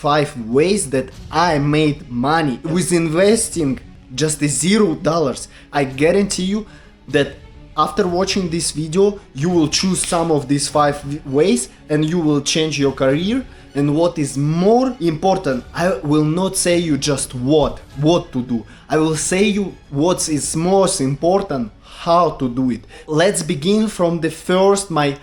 5 ways that I made money with investing just $0. I guarantee you that after watching this video, you will choose some of these 5 ways and you will change your career. And what is more important, I will not say you just what to do. I will say you what is most important, how to do it. Let's begin from the first, my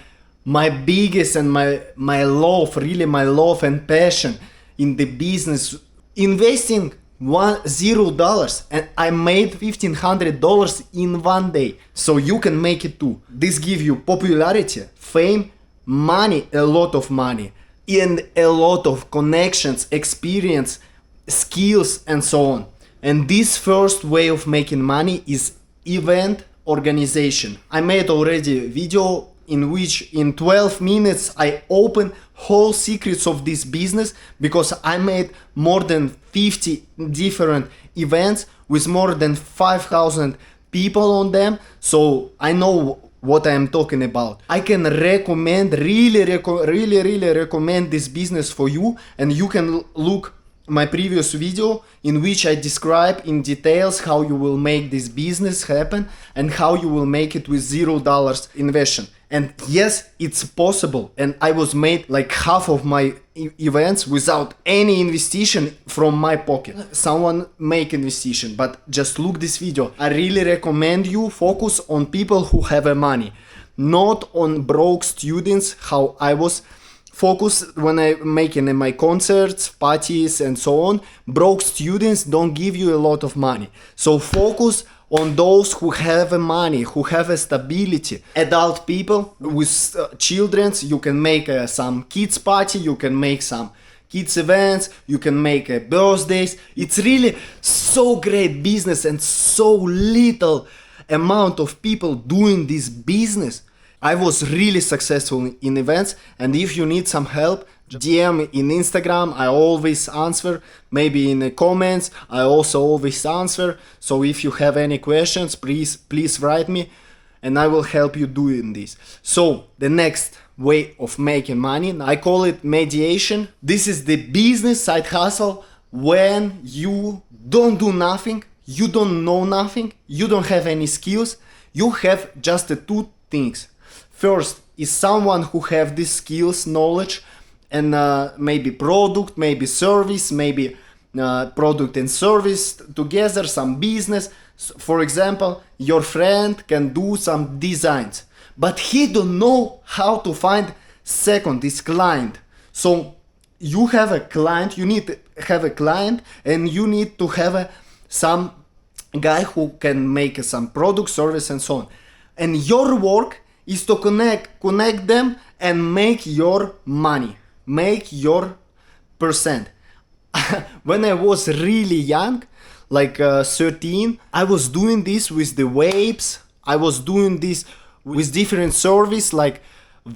biggest and my love, really my love and passion in the business. Investing $0, and I made $1,500 in one day. So you can make it too. This gives you popularity, fame, money, a lot of money, and a lot of connections, experience, skills, and so on. And this first way of making money is event organization. I made already a video in which in 12 minutes I open whole secrets of this business, because I made more than 50 different events with more than 5,000 people on them. So I know what I am talking about. I can recommend, really recommend this business for you, and you can look my previous video in which I describe in details how you will make this business happen and how you will make it with $0 investment. And yes, it's possible. And I was made like half of my events without any investigation from my pocket. Someone make investigation, but just look this video. I really recommend you focus on people who have money, not on broke students, how I was focused when I making my concerts, parties, and so on. Broke students don't give you a lot of money. So focus on those who have money, who have a stability. Adult people with children, you can make some kids party, you can make some kids events, you can make birthdays. It's really so great business and so little amount of people doing this business. I was really successful in events, and if you need some help, DM in Instagram, I always answer. Maybe in the comments, I also always answer. So if you have any questions, please write me, and I will help you doing this. So the next way of making money, I call it mediation. This is the business side hustle when you don't do nothing, you don't know nothing, you don't have any skills, you have just the 2 things. First is someone who have these skills, knowledge, and maybe product, maybe service, maybe product and service together, some business. For example, your friend can do some designs, but he don't know how to find second, this client. So you have a client, you need to have a client, and you need to have some guy who can make some product, service, and so on. And your work is to connect them and make your money, make your percent. When I was really young, like 13, I was doing this with the vapes. I was doing this with different service like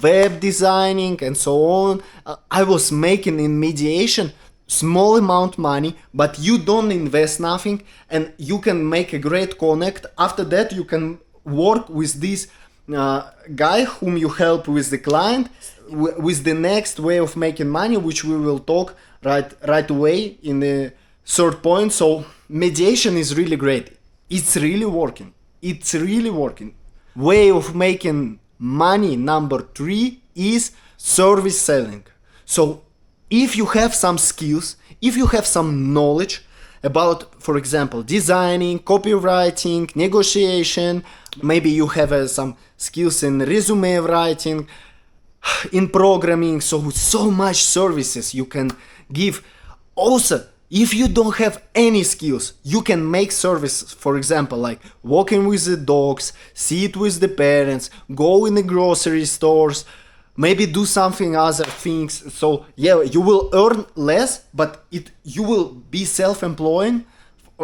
web designing and so on. I was making in mediation small amount money, but you don't invest nothing and you can make a great connect. After that, you can work with this guy whom you help with the client with the next way of making money, which we will talk right away in the third point. So mediation is really great. It's really working. Way of making money number 3 is service selling. So if you have some skills, if you have some knowledge about, for example, designing, copywriting, negotiation, maybe you have some skills in resume writing, in programming, so much services you can give. Also, if you don't have any skills, you can make services, for example, like walking with the dogs, sit with the parents, go in the grocery stores, maybe do something other things. So yeah, you will earn less, but you will be self-employed.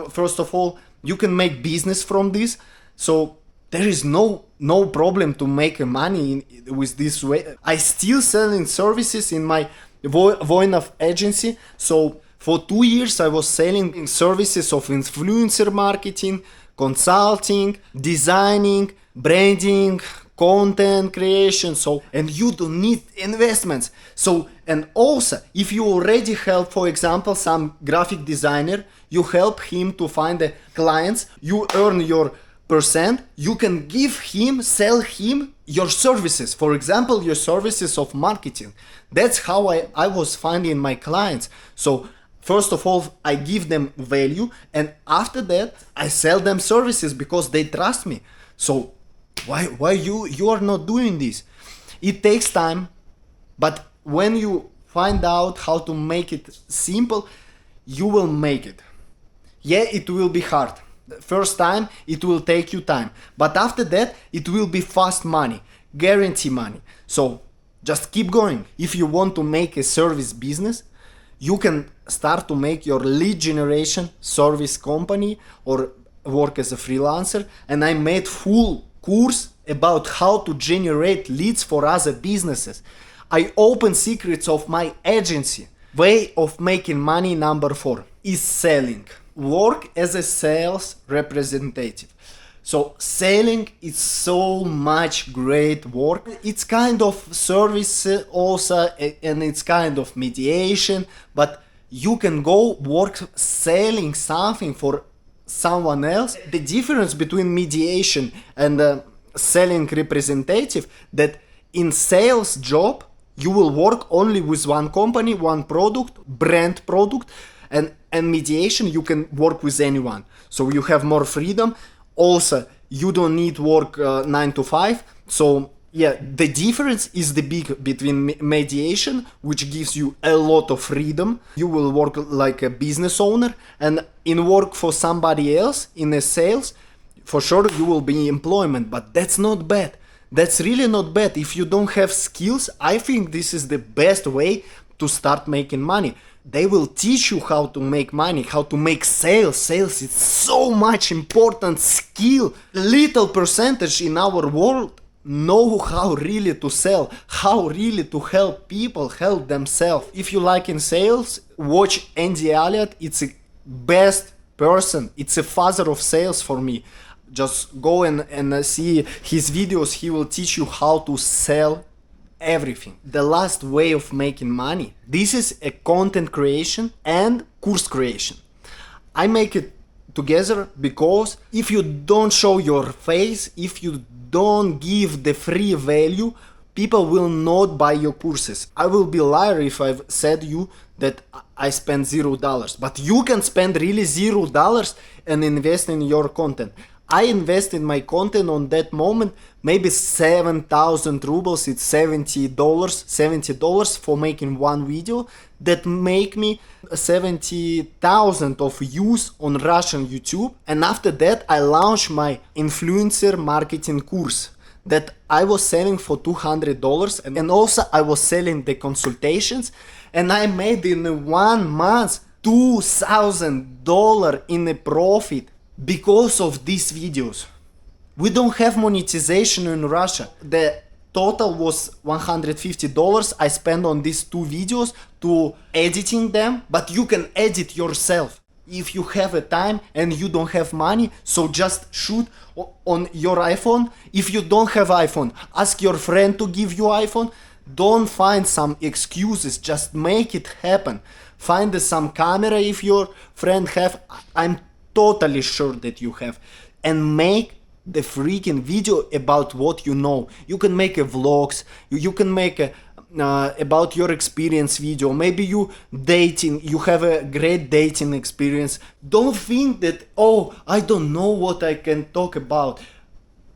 First of all, you can make business from this. So there is no problem to make money with this way. I still selling services in my Voinov agency. So for 2 years I was selling services of influencer marketing, consulting, designing, branding, content creation. So, and you don't need investments. So And also, if you already help, for example, some graphic designer, you help him to find the clients, you earn your percent, you can give him, sell him your services. For example, your services of marketing. That's how I was finding my clients. So first of all, I give them value, and after that, I sell them services because they trust me. So why you are not doing this? It takes time, but when you find out how to make it simple, you will make it. Yeah, it will be hard. The first time, it will take you time. But after that, it will be fast money, guarantee money. So just keep going. If you want to make a service business, you can start to make your lead generation service company or work as a freelancer. And I made full course about how to generate leads for other businesses. I open secrets of my agency. Way of making money number 4 is selling. Work as a sales representative. So selling is so much great work. It's kind of service also, and it's kind of mediation, but you can go work selling something for someone else. The difference between mediation and selling representative, that in sales job you will work only with one company, one product, brand product, and mediation you can work with anyone. So you have more freedom. Also, you don't need work 9 to 5. So yeah, the difference is the big between mediation, which gives you a lot of freedom. You will work like a business owner, and in work for somebody else in a sales, for sure you will be employment, but that's not bad. That's really not bad. If you don't have skills, I think this is the best way to start making money. They will teach you how to make money, how to make sales. Sales is so much important skill. Little percentage in our world know how really to sell, how really to help people help themselves. If you like in sales, watch Andy Elliott. It's a best person. It's a father of sales for me. Just go and see his videos. He will teach you how to sell everything. The last way of making money, this is a content creation and course creation. I make it together because if you don't show your face, if you don't give the free value, people will not buy your courses. I will be a liar if I've said you that I spend $0, but you can spend really $0 and invest in your content. I invest in my content on that moment, maybe 7,000 rubles, it's $70 for making one video that make me 70,000 of views on Russian YouTube. And after that, I launched my influencer marketing course that I was selling for $200, and also I was selling the consultations, and I made in 1 month $2,000 in a profit because of these videos. We don't have monetization in Russia. The total was $150 I spent on these 2 videos to editing them, but you can edit yourself if you have a time and you don't have money. So just shoot on your iPhone. If you don't have iPhone, ask your friend to give you iPhone. Don't find some excuses, just make it happen. Find some camera if your friend have. I'm totally sure that you have, and make the freaking video about what you know. You can make a vlogs, you can make a about your experience video. Maybe you dating, you have a great dating experience. Don't think that, oh, I don't know what I can talk about.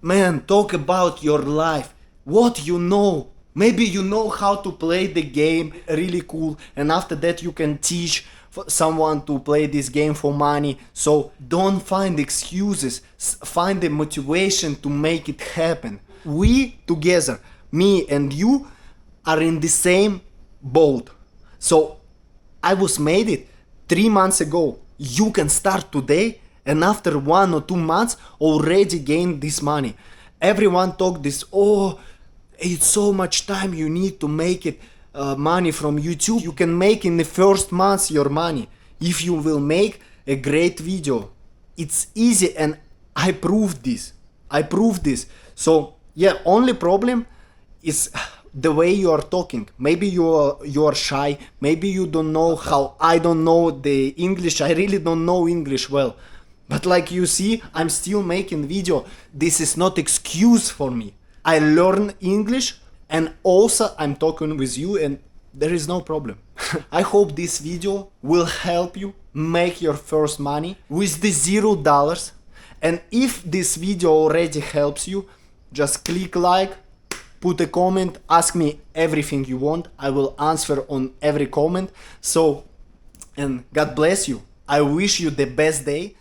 Man, talk about your life, what you know. Maybe you know how to play the game really cool, and after that you can teach someone to play this game for money. So don't find excuses, find the motivation to make it happen. We together, me and you, are in the same boat. So I was made it 3 months ago. You can start today, and after 1 or 2 months already gain this money. Everyone talk this, oh, it's so much time you need to make it money from YouTube. You can make in the first month your money if you will make a great video. It's easy, and I proved this. So yeah, only problem is the way you are talking. Maybe you are shy, maybe you don't know how I don't know the English, I really don't know English well. But like you see, I'm still making video. This is not excuse for me. I learn English and also I'm talking with you and there is no problem. I hope this video will help you make your first money with the $0. And if this video already helps you, just click like, put a comment, ask me everything you want. I will answer on every comment. So, and God bless you. I wish you the best day.